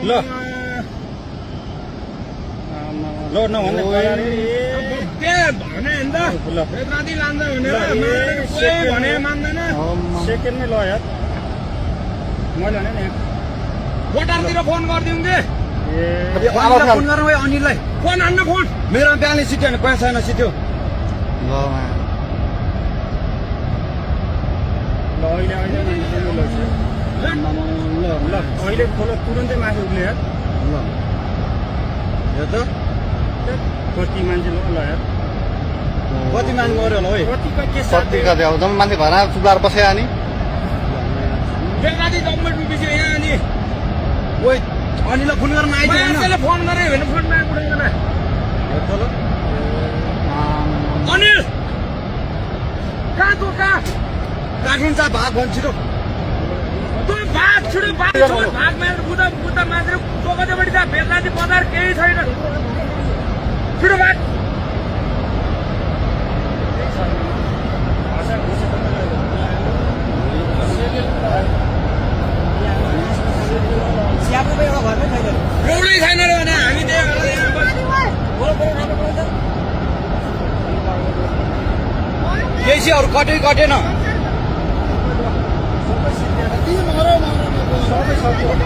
ल ल नभन्ने भने नि त राति लान्छ भनेर भने मान्दैन सेकेन्डमै ल यार मैले भने नि बोटारतिर फोन गरिदिउँ कि फोन गरौँ है अनिललाई फोन हान्न फोन मेरो बिहानै सिट्यो भने पैसा छैन सिट्यो ल अहिले ल अहिले खोलो तुरन्तै माथि उठ्ने यार ल यो त कति मान्छे ल यार कति मान्छे मऱ्यो होला है कतिको के कति कति अब जम्मै मान्छे घरमा चुलाएर बस्यो नि बेलुका जम्मै डुबिसक्यो यहाँ अनि ओइ अनिललाई फोन गर्न आइदियो फोन गरे भने फोन नआइपुग्दैन अनिल कहाँ तँ कहाँ काठिन्छ भाग भन्छ छिटो तँ भाग छिटो भाग मारेर बुद्ध मान्छे टोकदेपट्टि जा बेलुका बजार केही छैन छिटो भाग एउटै छैन रे भने हामी केही अरू कटेन सबै सक्यो